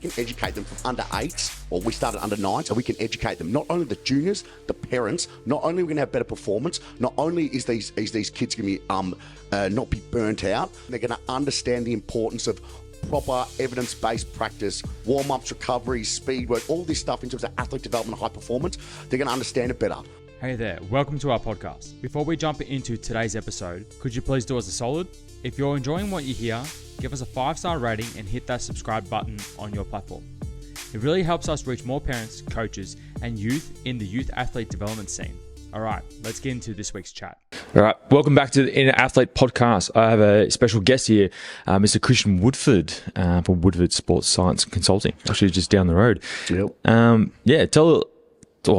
We can educate them from under 8s, or we started under 9s, and we can educate them. Not only the juniors, the parents. Not only are we going to have better performance, not only is these kids going to be not be burnt out, they're going to understand the importance of proper evidence-based practice, warm-ups, recovery, speed work, all this stuff in terms of athlete development and high performance. They're going to understand it better. Hey there, welcome to our podcast. Before we jump into today's episode, could you please do us a solid? If you're enjoying what you hear, give us a 5-star rating and hit that subscribe button on your platform. It really helps us reach more parents, coaches, and youth in the youth athlete development scene. All right, let's get into this week's chat. All right, welcome back to the Inner Athlete Podcast. I have a special guest here, Mr. Christian Woodford from Woodford Sports Science Consulting, actually just down the road. Yep.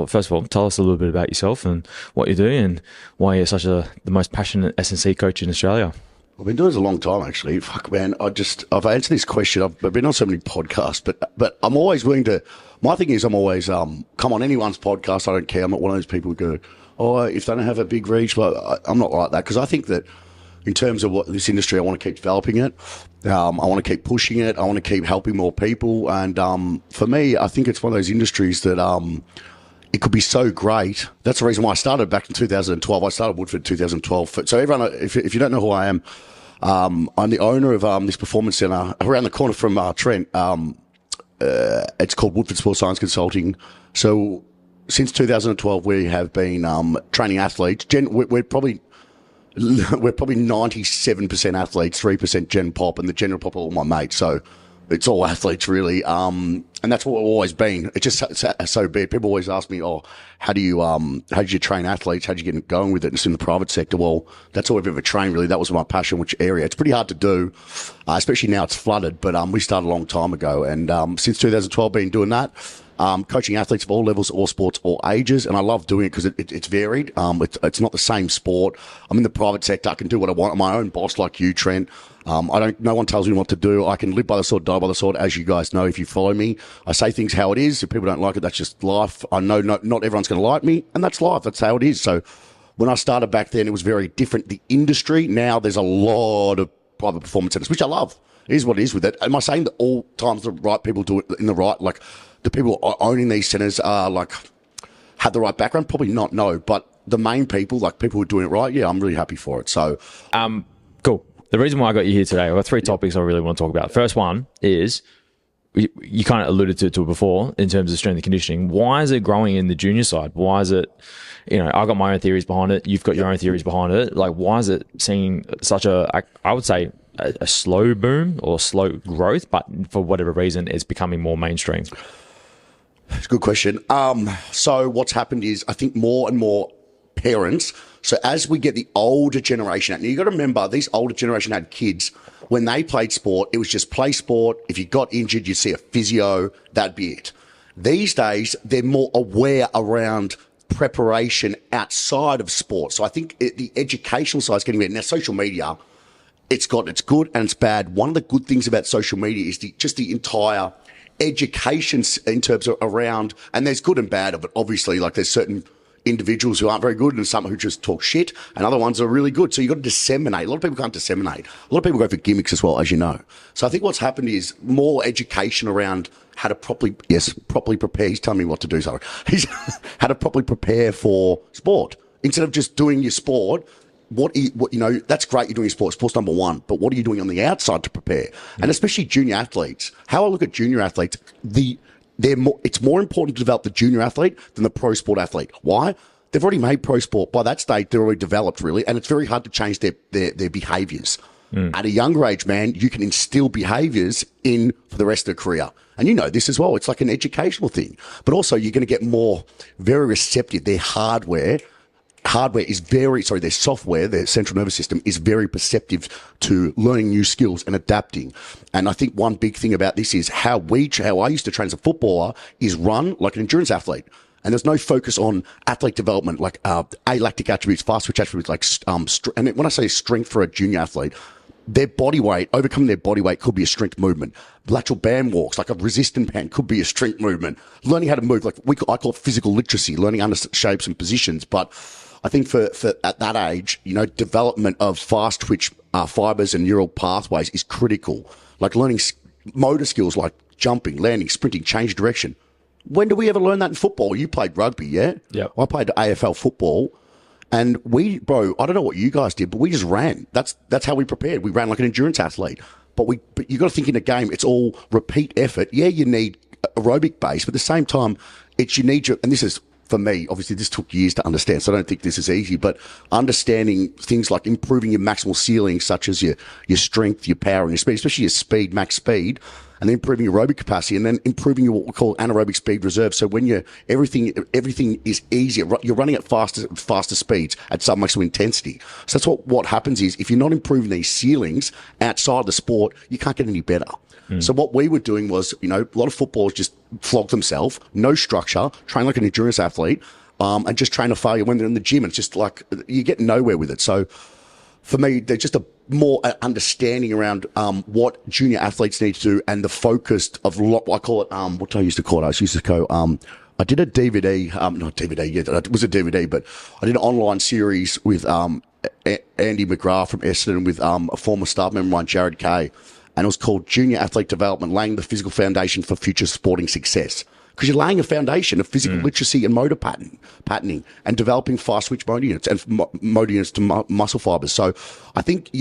First of all, tell us a little bit about yourself and what you're doing and why you're the most passionate S&C coach in Australia. I've been doing this a long time, actually. Fuck, man. I've answered this question. I've been on so many podcasts, but I'm always willing to. My thing is, I'm always come on anyone's podcast. I don't care. I'm not one of those people who go, oh, if they don't have a big reach, but I'm not like that, because I think that in terms of what this industry, I want to keep developing it. I want to keep pushing it. I want to keep helping more people. And for me, I think it's one of those industries that it could be so great. That's the reason why I started back in 2012. I started Woodford in 2012. So everyone, if you don't know who I am, I'm the owner of this performance center around the corner from Trent. It's called Woodford Sports Science Consulting. So since 2012, we have been training athletes. We're probably 97% athletes, 3% gen pop, and the general pop are all my mates. So it's all athletes, really. And that's what we've always been. It's just so bad. People always ask me, oh, how did you train athletes? How did you get going with it? And it's in the private sector. Well, that's all I've ever trained, really. That was my passion, which area. It's pretty hard to do, especially now it's flooded. But we started a long time ago. And since 2012, been doing that. Coaching athletes of all levels, all sports, all ages, and I love doing it because it's varied. It's not the same sport. I'm in the private sector. I can do what I want. I'm my own boss, like you, Trent. No one tells me what to do. I can live by the sword, die by the sword, as you guys know if you follow me. I say things how it is. If people don't like it, that's just life. I know not everyone's going to like me, and that's life. That's how it is. So when I started back then, it was very different. The industry, now there's a lot of private performance centers, which I love. It is what it is with it. Am I saying that all times the right people do it in the right, like the people owning these centers are have the right background? Probably not, no. But the main people, like people who are doing it right, yeah, I'm really happy for it. So, cool. The reason why I got you here today, I've got 3 topics I really want to talk about. First one is, you kind of alluded to it before in terms of strength and conditioning. Why is it growing in the junior side? Why is it, I've got my own theories behind it. You've got your own theories behind it. Like, why is it seeing such I would say, a slow boom or slow growth, but for whatever reason, it's becoming more mainstream? It's a good question. So what's happened is, I think more and more parents, so as we get the older generation out, now you got to remember, these older generation had kids, when they played sport, it was just play sport. If you got injured, you'd see a physio, that'd be it. These days, they're more aware around preparation outside of sport. So I think the educational side is getting better. Now, social media, it's good and it's bad. One of the good things about social media is just the entire education in terms of around, and there's good and bad of it, obviously. Like, there's certain individuals who aren't very good and some who just talk shit, and other ones are really good. So you've got to disseminate. A lot of people can't disseminate. A lot of people go for gimmicks as well, as you know. So I think what's happened is more education around how to properly prepare. He's telling me what to do, sorry. How to properly prepare for sport. Instead of just doing your sport, that's great, you're doing sport. Sport's number one. But what are you doing on the outside to prepare? Mm-hmm. And especially junior athletes. How I look at junior athletes, it's more important to develop the junior athlete than the pro sport athlete. Why? They've already made pro sport. By that stage, they're already developed, really, and it's very hard to change their behaviours. At a younger age, man, you can instill behaviours in for the rest of their career. And you know this as well. It's like an educational thing. But also, you're going to get very receptive. Their their software, their central nervous system is very perceptive to learning new skills and adapting. And I think one big thing about this is how I used to train as a footballer is run like an endurance athlete. And there's no focus on athlete development, like alactic attributes, fast twitch attributes, like and when I say strength for a junior athlete, their body weight, overcoming their body weight could be a strength movement. Lateral band walks, like a resistant band, could be a strength movement. Learning how to move, I call it physical literacy, learning under shapes and positions. But I think for at that age, development of fast twitch fibers and neural pathways is critical. Like learning motor skills like jumping, landing, sprinting, change direction. When do we ever learn that in football? You played rugby, yeah? Yep. I played AFL football. And I don't know what you guys did, but we just ran. That's how we prepared. We ran like an endurance athlete. But you got to think in a game, it's all repeat effort. Yeah, you need aerobic base, but at the same time, and this is, for me, obviously this took years to understand, so I don't think this is easy, but understanding things like improving your maximal ceilings, such as your strength, your power, and your speed, especially your speed, max speed, and then improving your aerobic capacity, and then improving your what we call anaerobic speed reserve. So when everything is easier, you're running at faster speeds at some maximal intensity. So that's what happens is, if you're not improving these ceilings outside the sport, you can't get any better. So what we were doing was, a lot of footballers just flog themselves, no structure, train like an endurance athlete, and just train to failure when they're in the gym. It's just like, you get nowhere with it. So for me, there's just a more understanding around what junior athletes need to do, and the focus of I call it, what do I used to call it? I used to go, I did a DVD, not DVD yet, it was a DVD, but I did an online series with Andy McGrath from Essendon with a former staff member of mine, Jared Kay. And it was called Junior Athlete Development, laying the physical foundation for future sporting success. Because you're laying a foundation of physical literacy and motor patterning, and developing fast switch motor units and motor units to muscle fibers. So I think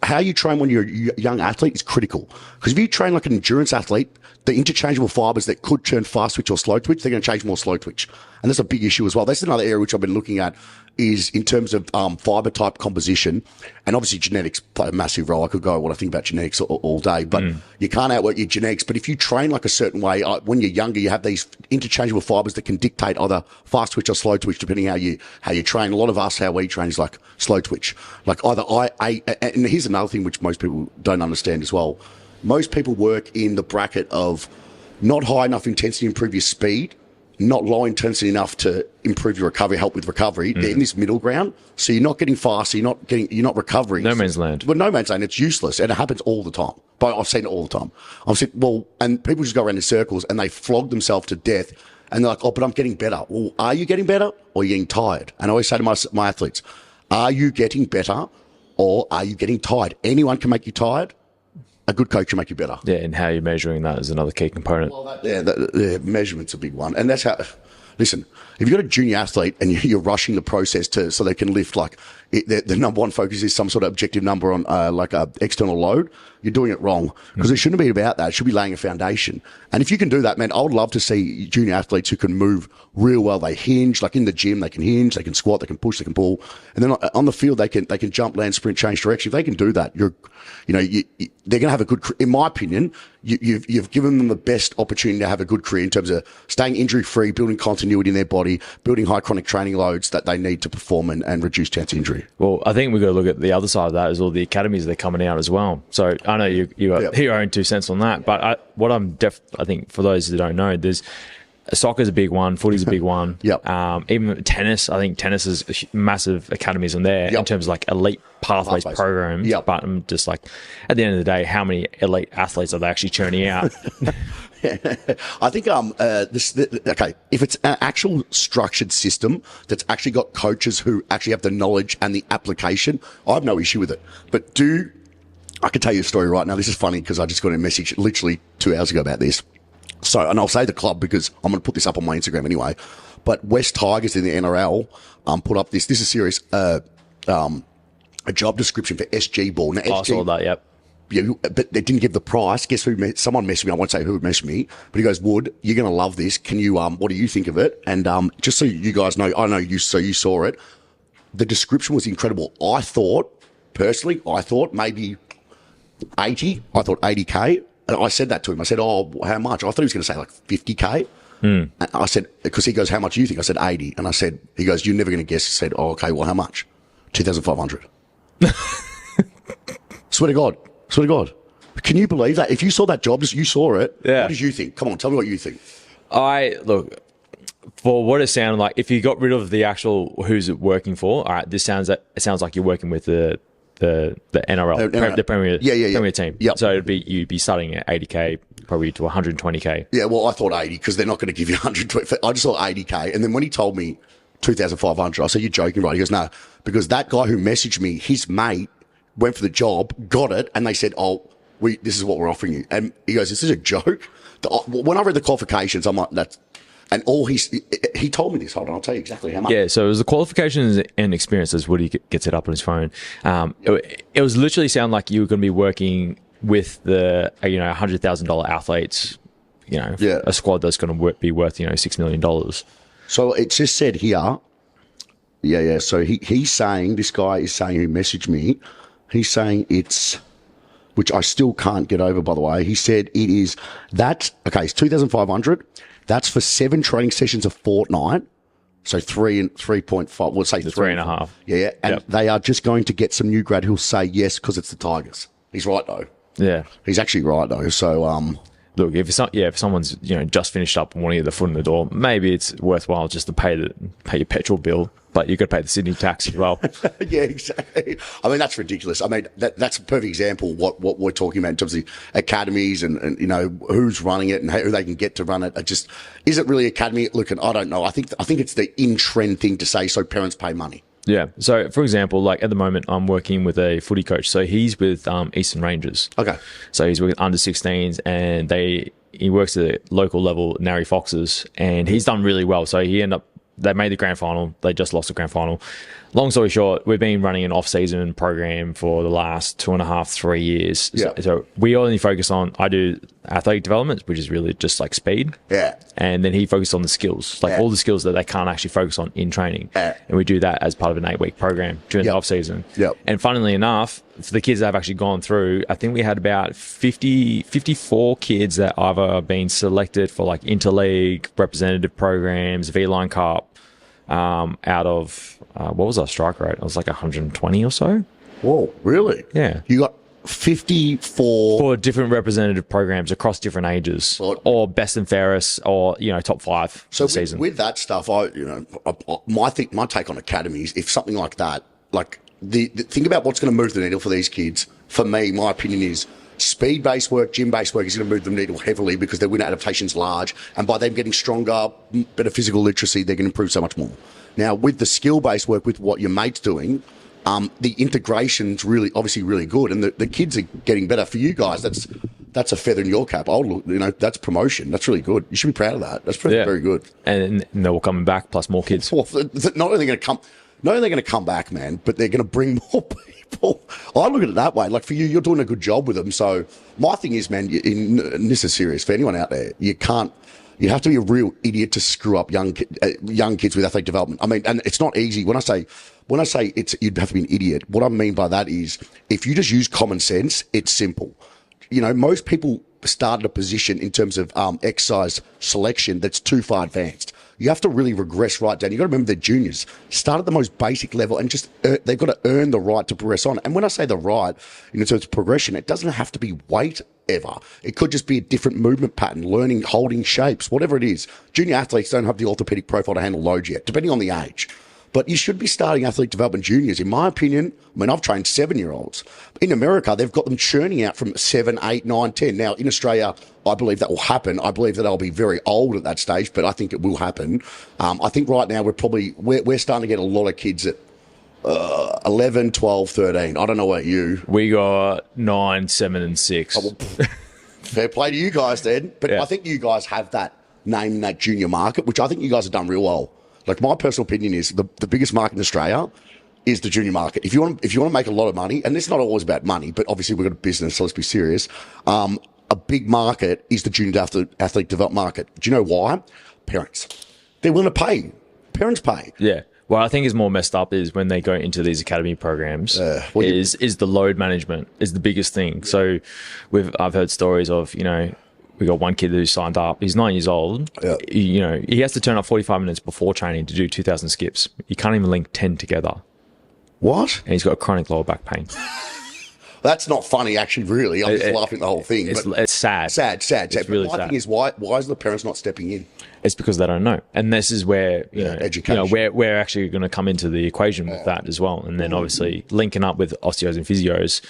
how you train when you're a young athlete is critical. Because if you train like an endurance athlete, the interchangeable fibers that could turn fast twitch or slow twitch, they're going to change more slow twitch. And that's a big issue as well. That's another area which I've been looking at, is in terms of fiber type composition. And obviously genetics play a massive role. I could go what I think about genetics all day, but you can't outwork your genetics. But if you train like a certain way, when you're younger, you have these interchangeable fibers that can dictate either fast twitch or slow twitch, depending how you train. A lot of us, how we train is like slow twitch. Like either and here's another thing which most people don't understand as well. Most people work in the bracket of not high enough intensity to improve your speed, not low intensity enough to improve your recovery, help with recovery. They're in this middle ground. So you're not getting faster, you're not recovering. No man's land. But no man's land, it's useless. And it happens all the time. But I've seen it all the time. And people just go around in circles and they flog themselves to death. And they're like, oh, but I'm getting better. Well, are you getting better, or are you getting tired? And I always say to my athletes, are you getting better, or are you getting tired? Anyone can make you tired. A good coach can make you better. Yeah, and how you're measuring that is another key component. Well, the measurement's a big one. And that's how, listen, if you've got a junior athlete and you're rushing the process so they can lift, the number one focus is some sort of objective number on external load, you're doing it wrong. Because it shouldn't be about that. It should be laying a foundation. And if you can do that, man, I would love to see junior athletes who can move real well. They hinge, like in the gym, they can hinge, they can squat, they can push, they can pull. And then on the field, they can jump, land, sprint, change direction. If they can do that, they're going to have a good, in my opinion, you've given them the best opportunity to have a good career in terms of staying injury free, building continuity in their body, building high chronic training loads that they need to perform and reduce chance of injury. Well, I think we've got to look at the other side of that, is all the academies that are coming out as well. So I know you got your own 2 cents on that, but I think for those that don't know, there's soccer's a big one, footy's a big one. Even tennis, I think tennis is massive academies in there in terms of like elite pathways programs. But I'm just like, at the end of the day, how many elite athletes are they actually churning out? I think if it's an actual structured system that's actually got coaches who actually have the knowledge and the application, I have no issue with it. But I can tell you a story right now. This is funny because I just got a message literally 2 hours ago about this. So, and I'll say the club because I'm going to put this up on my Instagram anyway. But West Tigers in the NRL put up this is serious, a job description for SG ball. Now, I saw that, yep. Yeah, but they didn't give the price. Guess who? Someone messaged me. I won't say who messaged me, but he goes, "Wood, you're going to love this. Can you? What do you think of it?" And just so you guys know, I know you. So you saw it. The description was incredible. I thought maybe 80. I thought 80K. And I said that to him. I said, "Oh, how much?" I thought he was going to say like 50K. And I said, because he goes, "How much do you think?" I said 80. And I said, he goes, "You're never going to guess." He said, "Oh, okay. Well, how much?" 2,500. Swear to God. Can you believe that? If you saw that job, you saw it. Yeah. What did you think? Come on, tell me what you think. Look, for what it sounded like, if you got rid of the actual who's it working for, all right, it sounds like you're working with the NRL, the Premier team. Yep. So you'd be starting at 80K, probably to 120K. Yeah, well, I thought 80 because they're not going to give you 120. I just thought 80K. And then when he told me 2,500, I said, "You're joking, right?" He goes, "No," because that guy who messaged me, his mate went for the job, got it, and they said, "Oh, this is what we're offering you." And he goes, "This is a joke." when I read the qualifications, I'm like, that's, and all he told me this. Hold on, I'll tell you exactly how much. Yeah, so it was the qualifications and experiences. Woody gets it up on his phone. It was literally sound like you were going to be working with the $100,000 athletes. A squad that's going to be worth $6 million. So it just said here. Yeah. So he's saying, this guy is saying, who messaged me, he's saying it's, which I still can't get over, by the way. He said it's 2,500. That's for 7 training sessions a fortnight. So 3.5, we'll say 3.5. Yeah. And they are just going to get some new grad who'll say yes because it's the Tigers. He's right, though. Yeah. He's actually right, though. So, look, if someone's just finished up and want to get the foot in the door, maybe it's worthwhile just to pay your petrol bill, but you've got to pay the Sydney tax as well. Yeah, exactly. I mean, that's ridiculous. I mean, that's a perfect example of what we're talking about in terms of the academies and who's running it and who they can get to run it. Is it really academy? Look, and I don't know. I think it's the in-trend thing to say so parents pay money. Yeah. So, for example, like at the moment, I'm working with a footy coach. So he's with Eastern Rangers. Okay. So he's with under 16s, and he works at the local level, Narry Foxes, and he's done really well. So they made the grand final. They just lost the grand final. Long story short, we've been running an off-season program for the last 2.5, 3 years. Yeah. So we only focus on, I do athletic development, which is really just like speed. Yeah. And then he focused on the skills, all the skills that they can't actually focus on in training. Yeah. And we do that as part of an 8-week program during the off-season. Yep. And funnily enough, for the kids that have actually gone through, I think we had about 54 kids that either been selected for like interleague representative programs, V-Line Cup, out of, what was our strike rate? It was like 120 or so. Whoa, really? Yeah. You got 54 for different representative programs across different ages, or best and fairest, or top 5 so season. With that stuff, my take on academies, if something like that, like the think about what's going to move the needle for these kids. For me, my opinion is speed-based work, gym-based work is going to move the needle heavily because their winner adaptation's large, and by them getting stronger, better physical literacy, they can improve so much more. Now, with the skill-based work, with what your mate's doing, the integration's obviously really good, and the kids are getting better. For you guys, that's a feather in your cap. That's promotion. That's really good. You should be proud of that. That's very good. And they're all coming back, plus more kids. Well, not only are they going to come back, man, but they're going to bring more people. I look at it that way. Like for you, you're doing a good job with them. So my thing is, man, and this is serious for anyone out there. You have to be a real idiot to screw up young kids with athletic development. I mean, and it's not easy. When I say you'd have to be an idiot, what I mean by that is if you just use common sense, it's simple. Most people start at a position in terms of exercise selection that's too far advanced. You have to really regress right down. You've got to remember they're juniors. Start at the most basic level and just they've got to earn the right to progress on. And when I say the right, in terms of progression, it doesn't have to be weight ever. It could just be a different movement pattern, learning, holding shapes, whatever it is. Junior athletes don't have the orthopedic profile to handle loads yet, depending on the age. But you should be starting athletic development juniors, in my opinion. I mean, I've trained 7-year-olds. In America, they've got them churning out from 7, 8, 9, 10. Now, in Australia, I believe that will happen. I believe that they'll be very old at that stage, but I think it will happen. I think right now we're starting to get a lot of kids at 11, 12, 13. I don't know about you. We got 9, 7, and 6. Oh, well, fair play to you guys then. But yeah. I think you guys have that name in that junior market, which I think you guys have done real well. Like my personal opinion is the biggest market in Australia is the junior market. If you want to make a lot of money, and it's not always about money, but obviously we've got a business, so let's be serious. A big market is the junior athlete development market. Do you know why? Parents. They're willing to pay. Parents pay. Yeah. What I think is more messed up is when they go into these academy programs is the load management is the biggest thing. Yeah. So I've heard stories of, we got one kid who signed up. He's 9 years old. Yeah. He has to turn up 45 minutes before training to do 2,000 skips. He can't even link 10 together. What? And he's got chronic lower back pain. That's not funny, actually, really. I'm just laughing at the whole thing. It's sad. Sad. It's really sad. My thing is, why is the parents not stepping in? It's because they don't know. And this is where, education. We're actually going to come into the equation with that as well. And then obviously linking up with osteos and physios.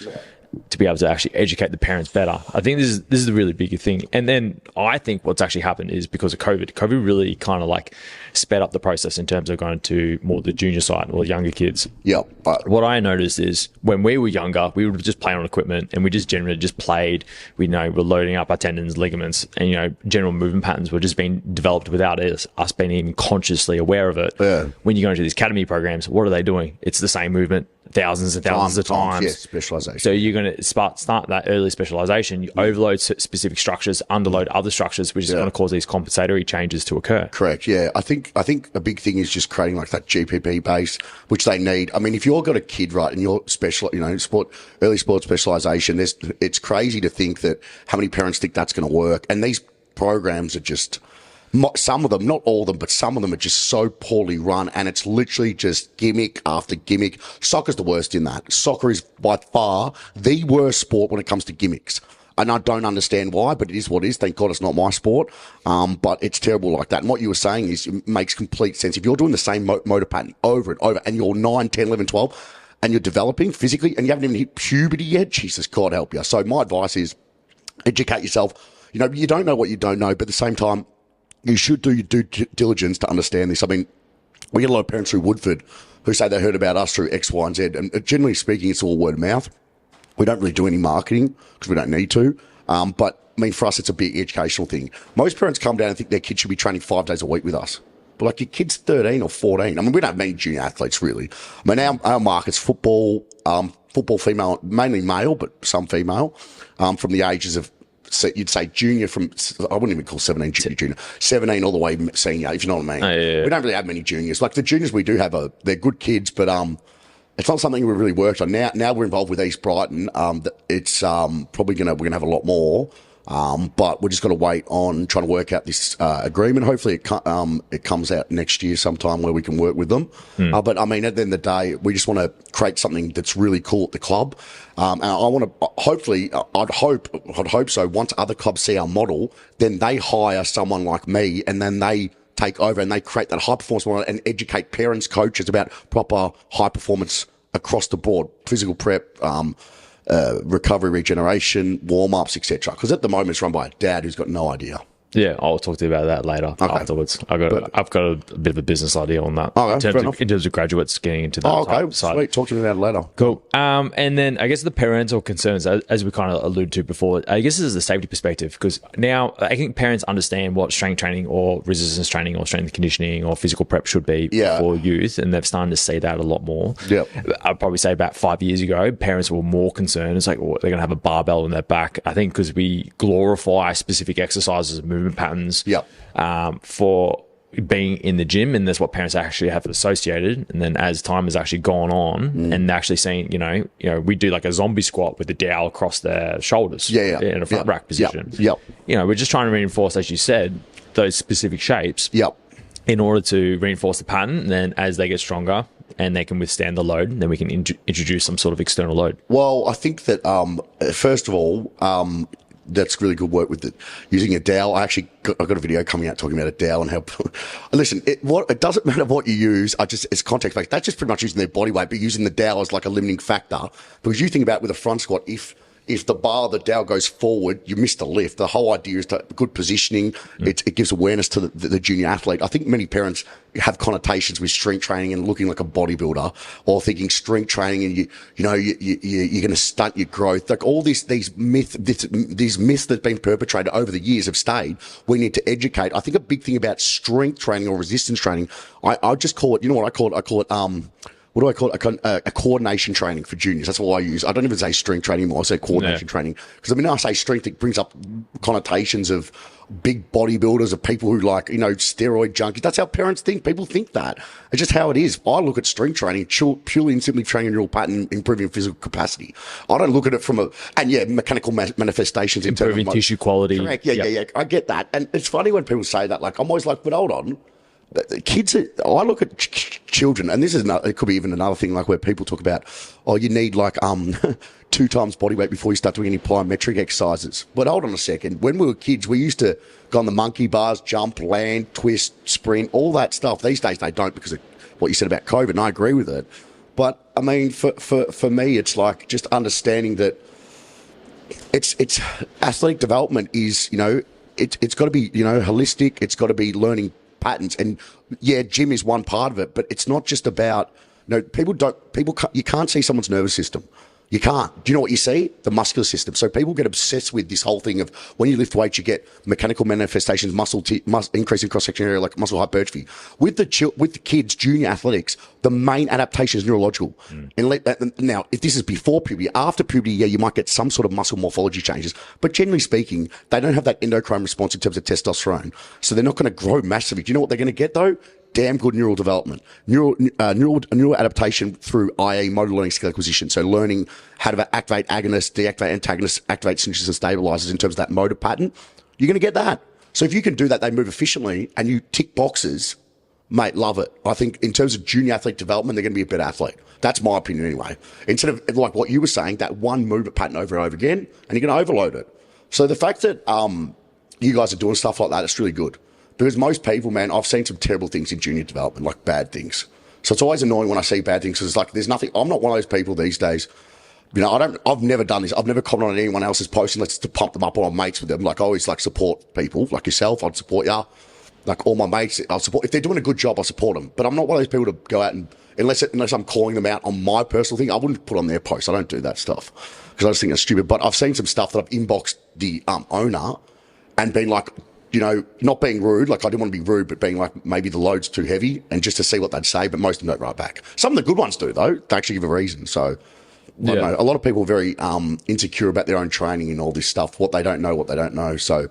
to be able to actually educate the parents better. I think this is the really big thing. And then I think what's actually happened is because of COVID. COVID really kind of like sped up the process in terms of going to more the junior side or younger kids. Yeah. What I noticed is when we were younger, we would just play on equipment and we just generally just played. We know we're loading up our tendons, ligaments, and general movement patterns were just being developed without us being even consciously aware of it. Yeah. When you go into these academy programs, what are they doing? It's the same movement thousands and thousands of times. Yeah, specialization. So you're going to start that early specialization. You overload specific structures, underload other structures, which is going to cause these compensatory changes to occur. Correct. Yeah, I think a big thing is just creating like that GPP base, which they need. I mean, if you've got a kid, right, and you're early sport specialization, it's crazy to think that how many parents think that's going to work, and these programs are just. Some of them, not all of them, but some of them are just so poorly run, and it's literally just gimmick after gimmick. Soccer's the worst in that. Soccer is by far the worst sport when it comes to gimmicks. And I don't understand why, but it is what it is. Thank God it's not my sport. But it's terrible like that. And what you were saying is, it makes complete sense. If you're doing the same motor pattern over and over, and you're 9, 10, 11, 12, and you're developing physically, and you haven't even hit puberty yet, Jesus, God help you. So my advice is educate yourself. You don't know what you don't know, but at the same time, you should do your due diligence to understand this. I mean, we get a lot of parents through Woodford who say they heard about us through X, Y, and Z. And generally speaking, it's all word of mouth. We don't really do any marketing because we don't need to. But I mean, for us, it's a big educational thing. Most parents come down and think their kid should be training 5 days a week with us. But like your kid's 13 or 14. I mean, we don't have many junior athletes really. I mean, our market's football female, mainly male, but some female, from the ages of, so you'd say junior from, I wouldn't even call 17 junior, 17 all the way senior, if you know what I mean. Oh, yeah. We don't really have many juniors. Like the juniors we do have, they're good kids, but it's not something we've really worked on. Now we're involved with East Brighton. It's probably we're gonna have a lot more. But we're just got to wait on trying to work out this agreement. Hopefully it comes out next year sometime where we can work with them. But I mean, at the end of the day, we just want to create something that's really cool at the club. And I want to, hopefully, I'd hope so. Once other clubs see our model, then they hire someone like me, and then they take over and they create that high performance model and educate parents, coaches about proper high performance across the board, physical prep, recovery, regeneration, warm-ups, etc. Because at the moment it's run by a dad who's got no idea. Yeah, I'll talk to you about that later afterwards. I've got a bit of a business idea on that. Okay, in terms of graduates getting into that. Okay, side. Sweet. Talk to me about it later. Cool. And then I guess the parental concerns, as we kind of alluded to before, I guess this is the safety perspective, because now I think parents understand what strength training or resistance training or strength conditioning or physical prep should be for youth, and they're starting to see that a lot more. Yep. I'd probably say about 5 years ago, parents were more concerned. It's like, they're going to have a barbell in their back. I think because we glorify specific exercises and movement patterns for being in the gym, and that's what parents actually have associated. And then as time has actually gone on and actually seeing, we do like a zombie squat with the dowel across their shoulders in a front rack position. We're just trying to reinforce, as you said, those specific shapes in order to reinforce the pattern. And then as they get stronger and they can withstand the load, then we can introduce some sort of external load. Well, I think that, first of all, that's really good work with using a dowel. I've got a video coming out talking about a dowel and how. Listen, it doesn't matter what you use. It's context based. That's just pretty much using their body weight, but using the dowel as like a limiting factor. Because you think about with a front squat, if the bar of the dowel goes forward, you miss the lift. The whole idea is to good positioning. It gives awareness to the junior athlete. I think many parents have connotations with strength training and looking like a bodybuilder, or thinking strength training and you're going to stunt your growth. Like all these myths that've been perpetrated over the years have stayed. We need to educate. I think a big thing about strength training or resistance training, I just call it. You know what I call it? I call it what do I call it? A coordination training for juniors. That's what I use. I don't even say strength training anymore. I say coordination training. Because I mean, I say strength, it brings up connotations of big bodybuilders, of people who like, steroid junkies. That's how parents think. People think that. It's just how it is. I look at strength training purely and simply training neural pattern, improving physical capacity. I don't look at it from mechanical manifestations. Improving tissue quality. Correct. Yeah. I get that. And it's funny when people say that. Like, I'm always like, but hold on. Kids, I look at children, and this is it could be even another thing, like where people talk about, you need like 2 times body weight before you start doing any plyometric exercises. But hold on a second. When we were kids, we used to go on the monkey bars, jump, land, twist, sprint, all that stuff. These days they don't, because of what you said about COVID, and I agree with it. But I mean, for me, it's like just understanding that it's athletic development is, it's got to be, holistic. It's got to be learning patterns. And yeah, gym is one part of it, but it's not just about, you can't see someone's nervous system. You can't. Do you know what you see? The muscular system. So people get obsessed with this whole thing of when you lift weights, you get mechanical manifestations, increase in cross-section area, like muscle hypertrophy. With the kids, junior athletics, the main adaptation is neurological. Now, if this is before puberty, after puberty, yeah, you might get some sort of muscle morphology changes. But generally speaking, they don't have that endocrine response in terms of testosterone. So they're not going to grow massively. Do you know what they're going to get, though? Damn good neural development, neural adaptation through, i.e., motor learning skill acquisition. So learning how to activate agonists, deactivate antagonists, activate synthesis and stabilizers in terms of that motor pattern. You're going to get that. So if you can do that, they move efficiently and you tick boxes, mate, love it. I think in terms of junior athlete development, they're going to be a better athlete. That's my opinion anyway. Instead of like what you were saying, that one movement pattern over and over again, and you're going to overload it. So the fact that you guys are doing stuff like that, it's really good. Because most people, man, I've seen some terrible things in junior development, like bad things. So it's always annoying when I see bad things because it's like there's nothing. I'm not one of those people these days. I've never done this. I've never commented on anyone else's post unless to pump them up or I'm mates with them. Like I always support people like yourself. I'd support you. Like all my mates, I'll support. If they're doing a good job, I'll support them. But I'm not one of those people to go out and unless I'm calling them out on my personal thing, I wouldn't put on their post. I don't do that stuff because I just think it's stupid. But I've seen some stuff that I've inboxed the owner and been like, not being rude, like I didn't want to be rude, but being like maybe the load's too heavy and just to see what they'd say, but most of them don't write back. Some of the good ones do, though. They actually give a reason. So, I don't know. A lot of people are very insecure about their own training and all this stuff, what they don't know. So,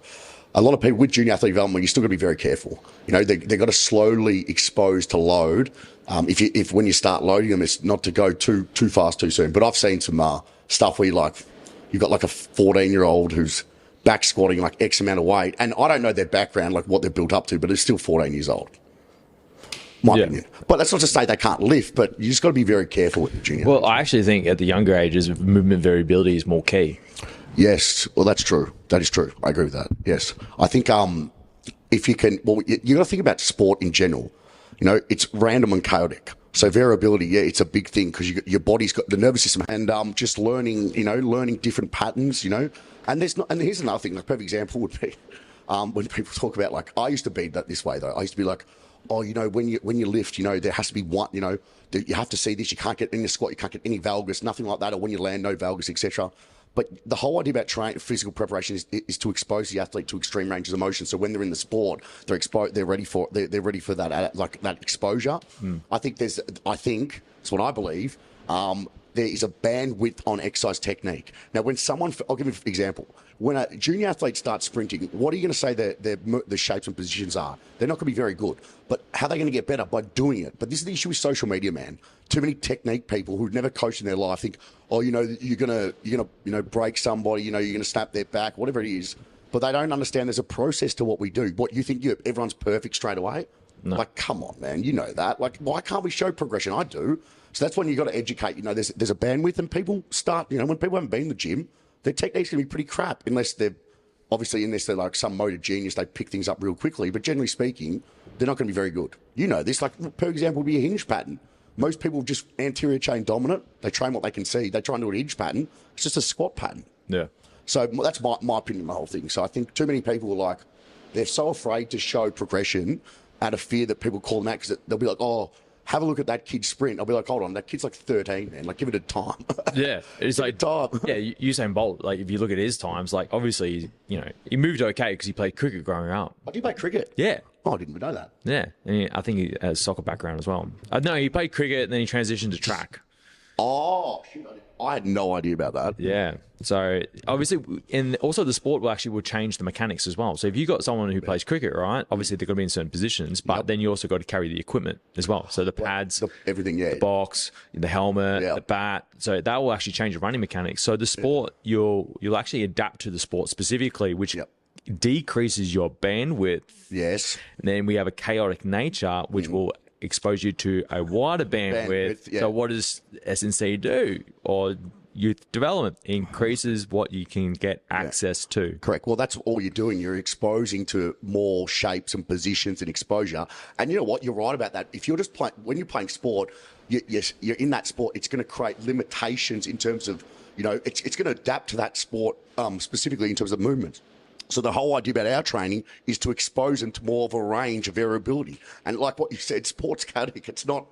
a lot of people with junior athlete development, you still got to be very careful. They've got to slowly expose to load. If when you start loading them, it's not to go too fast too soon. But I've seen some stuff where you've got like a 14-year-old who's back squatting like X amount of weight. And I don't know their background, like what they're built up to, but it's still 14 years old. My opinion. But that's not to say they can't lift, but you just got to be very careful with the junior. Well, I actually think at the younger ages, movement variability is more key. Yes. Well, that's true. That is true. I agree with that. Yes. I think if you can, you got to think about sport in general. It's random and chaotic. So variability, yeah, it's a big thing because your body's got the nervous system and just learning different patterns, And here's another thing. Like, a perfect example would be when people talk about like I used to be that this way though. I used to be like, when you lift, there has to be one, you have to see this. You can't get in the squat, you can't get any valgus, nothing like that. Or when you land, no valgus, etc. But the whole idea about physical preparation is to expose the athlete to extreme ranges of motion. So when they're in the sport, they're ready for that that exposure. I think that's what I believe. There is a bandwidth on exercise technique. Now, when I'll give you an example. When a junior athlete starts sprinting, what are you going to say the shapes and positions are? They're not going to be very good. But how are they going to get better? By doing it. But this is the issue with social media, man. Too many technique people who've never coached in their life think, you're gonna break somebody, you're gonna snap their back, whatever it is. But they don't understand there's a process to what we do. What you think everyone's perfect straight away? No. Like, come on, man, you know that. Like, why can't we show progression? I do. So that's when you got to educate. There's a bandwidth, and people start. When people haven't been in the gym, their technique's gonna be pretty crap unless they're like some motor genius. They pick things up real quickly. But generally speaking, they're not going to be very good. This. Like, per example, would be a hinge pattern. Most people just anterior chain dominant. They train what they can see. They try and do an hinge pattern. It's just a squat pattern. Yeah. So that's my opinion on the whole thing. So I think too many people are like, they're so afraid to show progression out of fear that people call them out because they'll be like, oh, have a look at that kid sprint. I'll be like, hold on, that kid's like 13, man. Like, give it a time. Yeah. It's like, time. Yeah, Usain Bolt, like, if you look at his times, like, obviously, he moved okay because he played cricket growing up. Oh, did you play cricket? Yeah. Oh, I didn't even know that. Yeah. And I think he has a soccer background as well. No, he played cricket and then he transitioned to track. Oh, shoot. I had no idea about that. Yeah. So obviously, and also the sport will change the mechanics as well. So if you got someone who plays cricket, right? Obviously they're going to be in certain positions, but then you also got to carry the equipment as well. So the pads, everything, yeah, the box, the helmet, the bat. So that will actually change the running mechanics. So the sport, you'll actually adapt to the sport specifically, which decreases your bandwidth. Yes. And then we have a chaotic nature, which will expose you to a wider bandwidth. So what does SNC do? Or youth development increases what you can get access to. Correct. Well, that's all you're doing. You're exposing to more shapes and positions and exposure. And you know what? You're right about that. If you're just playing, when you're playing sport, you're in that sport, it's going to create limitations in terms of, it's going to adapt to that sport specifically in terms of movements. So the whole idea about our training is to expose them to more of a range of variability. And like what you said, sport's chaotic. It's not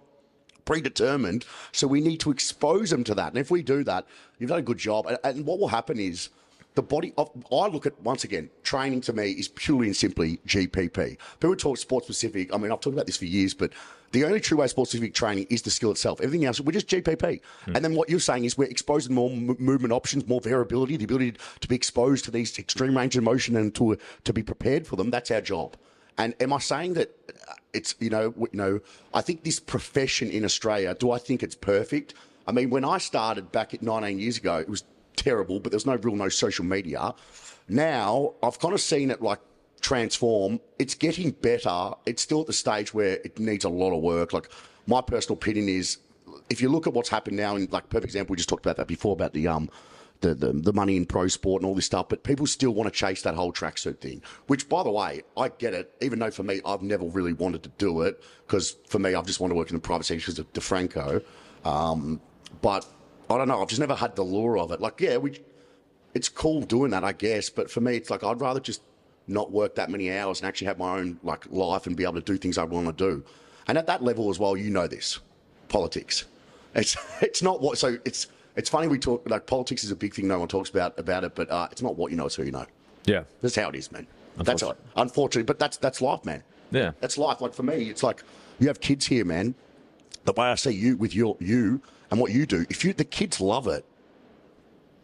predetermined. So we need to expose them to that. And if we do that, you've done a good job. And what will happen is the body of, I look at, once again, training to me is purely and simply GPP. People talk sport specific. I mean, I've talked about this for years, but the only true way sport specific training is the skill itself. Everything else, we're just GPP. And then what you're saying is we're exposing more movement options, more variability, the ability to be exposed to these extreme range of motion and to be prepared for them. That's our job. And am I saying that it's, I think this profession in Australia, do I think it's perfect? I mean, when I started back at 19 years ago, it was terrible, but there's no social media. Now I've kind of seen it like transform. It's getting better. It's still at the stage where it needs a lot of work. Like my personal opinion is, if you look at what's happened now, in like perfect example, we just talked about that before about the money in pro sport and all this stuff, but people still want to chase that whole tracksuit thing, which by the way, I get it, even though for me, I've never really wanted to do it because for me, I've just wanted to work in the private sector because of DeFranco. But I don't know. I've just never had the lure of it. Like, yeah, it's cool doing that, I guess. But for me, it's like, I'd rather just not work that many hours and actually have my own like life and be able to do things I want to do. And at that level as well, you know this, politics. It's not what, so it's funny we talk, like politics is a big thing no one talks about it, but it's not what you know, it's who you know. Yeah. That's how it is, man. That's it. Unfortunately, but that's life, man. Yeah. That's life. Like for me, it's like you have kids here, man. The way I see you with you and what you do, if the kids love it,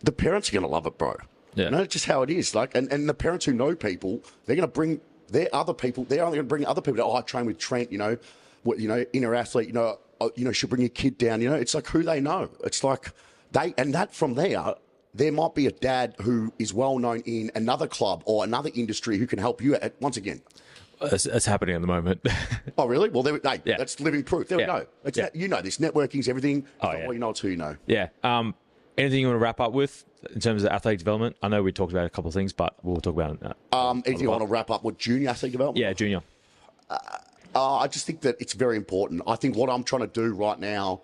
the parents are going to love it, bro. Yeah. That's just how it is. Like, and the parents who know people, they're going to bring their other people. They're only going to bring other people. I train with Trent. Inner athlete. Should bring your kid down. It's like who they know. It's like that from there might be a dad who is well known in another club or another industry who can help you. Once again. It's happening at the moment. Oh, really? Well, that's living proof. There we go. You know this. Networking's everything. Well, you know it's who you know. Yeah. Anything you want to wrap up with in terms of athletic development? I know we talked about a couple of things, but we'll talk about it. Anything you want to wrap up with junior athletic development? Yeah, junior. I just think that it's very important. I think what I'm trying to do right now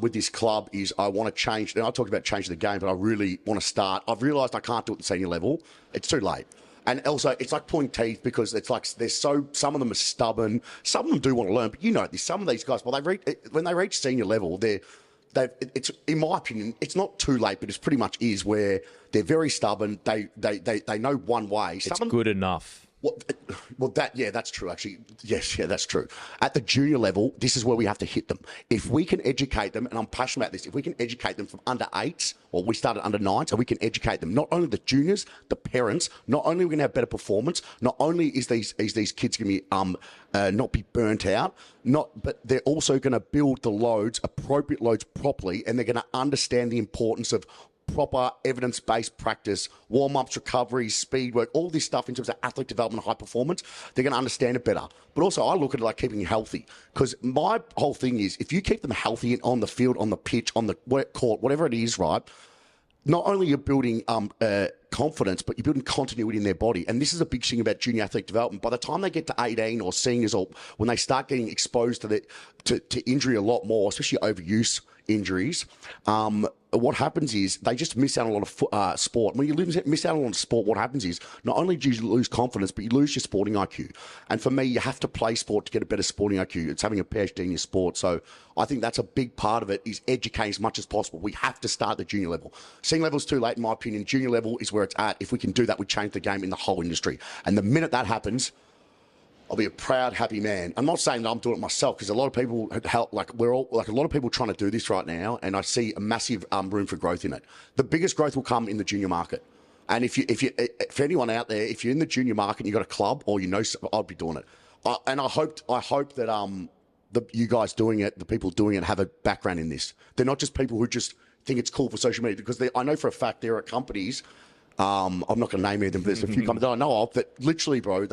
with this club is I want to change. And I talked about changing the game, but I really want to start. I've realised I can't do it at the senior level. It's too late. And also, it's like pulling teeth because it's like some of them are stubborn. Some of them do want to learn, but you know this. Some of these guys, when they reach senior level, it's in my opinion, it's not too late, but it pretty much is where they're very stubborn. They know one way. It's good enough. That's true, actually. Yes, that's true. At the junior level, this is where we have to hit them. If we can educate them, and I'm passionate about this, if we can educate them from under 8s, or we started under 9s, and we can educate them, not only the juniors, the parents, not only are we going to have better performance, not only is these kids going to be not be burnt out, but they're also going to build the appropriate loads properly, and they're going to understand the importance of proper evidence-based practice, warm-ups, recoveries, speed work, all this stuff in terms of athletic development, high performance. They're going to understand it better. But also I look at it like keeping healthy, because my whole thing is if you keep them healthy on the field, on the pitch, on the court, whatever it is, right, not only you're building confidence, but you're building continuity in their body. And this is a big thing about junior athletic development. By the time they get to 18 or seniors, or when they start getting exposed to injury a lot more, especially overuse injuries, what happens is they just miss out on a lot of sport. When you miss out on a lot of sport, what happens is not only do you lose confidence, but you lose your sporting IQ. And for me, you have to play sport to get a better sporting IQ. It's having a PhD in your sport. So I think that's a big part of it, is educating as much as possible. We have to start at the junior level. Senior level is too late, in my opinion. Junior level is where it's at. If we can do that, we change the game in the whole industry. And the minute that happens, I'll be a proud, happy man. I'm not saying that I'm doing it myself, because a lot of people help. We're all a lot of people trying to do this right now, and I see a massive room for growth in it. The biggest growth will come in the junior market. And for anyone out there, if you're in the junior market and you've got a club, or I'd be doing it. And I hope that you guys doing it, the people doing it, have a background in this. They're not just people who just think it's cool for social media, because I know for a fact there are companies. I'm not going to name any of them, but there's a few companies that I know of that literally, bro,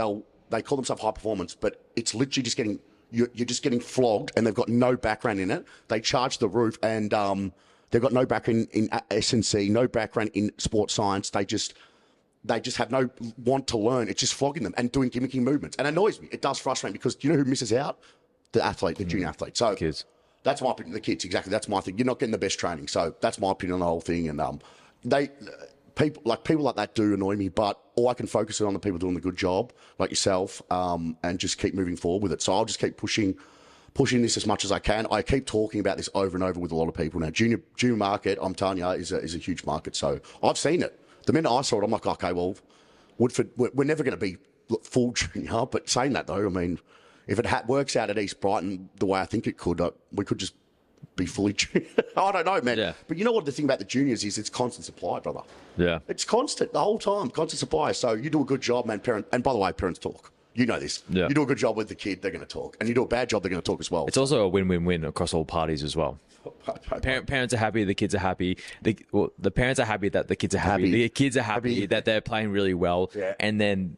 they call themselves high performance, but it's literally just you're just getting flogged, and they've got no background in it. They charge the roof, and they've got no background in S&C, no background in sports science. They just have no want to learn. It's just flogging them and doing gimmicky movements. And it annoys me. It does frustrate me, because do you know who misses out? The athlete, the junior athlete. So kids. That's my opinion. The kids, exactly. That's my thing. You're not getting the best training. So that's my opinion on the whole thing. And people like that do annoy me, but all I can focus on the people doing the good job, like yourself, and just keep moving forward with it. So I'll just keep pushing this as much as I can. I keep talking about this over and over with a lot of people now. Junior market, I'm telling you, is a huge market. So I've seen it. The minute I saw it, I'm like, okay, well, Woodford, we're never going to be full junior. But saying that though, I mean, if it works out at East Brighton the way I think it could, we could just be fully junior. I don't know, man. Yeah. But you know what the thing about the juniors is? It's constant supply, brother. Yeah. It's constant the whole time, constant supply. So you do a good job, man. And by the way, parents talk. You know this. Yeah. You do a good job with the kid, they're going to talk. And you do a bad job, they're going to talk as well. It's also a win-win-win across all parties as well. Parents are happy, the kids are happy. The parents are happy that the kids are happy. The kids are happy that they're playing really well. Yeah. And then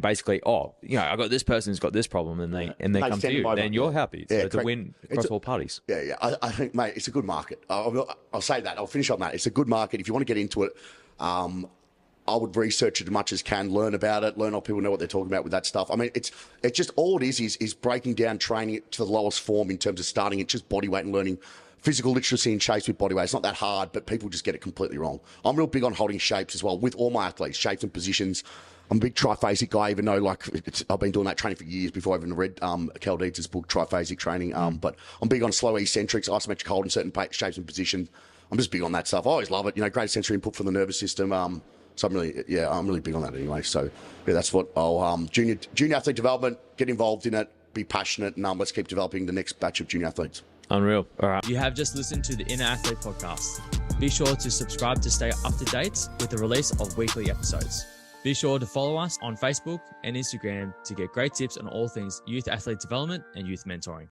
basically, I got this person who's got this problem, and they come to you. Then you're happy. So it's a win across all parties. Yeah. I think, mate, it's a good market. I'll say that. I'll finish on that. It's a good market. If you want to get into it, I would research it as much as can, learn about it, learn how people know what they're talking about with that stuff. I mean, it's just all it is breaking down training it to the lowest form in terms of starting it, just body weight and learning physical literacy and shapes with body weight. It's not that hard, but people just get it completely wrong. I'm real big on holding shapes as well with all my athletes, shapes and positions. I'm a big triphasic guy, even though I've been doing that training for years before I even read Cal Deeds' book, Triphasic Training. But I'm big on slow eccentrics, isometric hold in certain shapes and positions. I'm just big on that stuff. I always love it. Great sensory input for the nervous system. So I'm really big on that anyway. So yeah, that's what I'll junior athlete development, get involved in it, be passionate, and let's keep developing the next batch of junior athletes. Unreal. All right. You have just listened to the Inner Athlete podcast. Be sure to subscribe to stay up to date with the release of weekly episodes. Be sure to follow us on Facebook and Instagram to get great tips on all things youth athlete development and youth mentoring.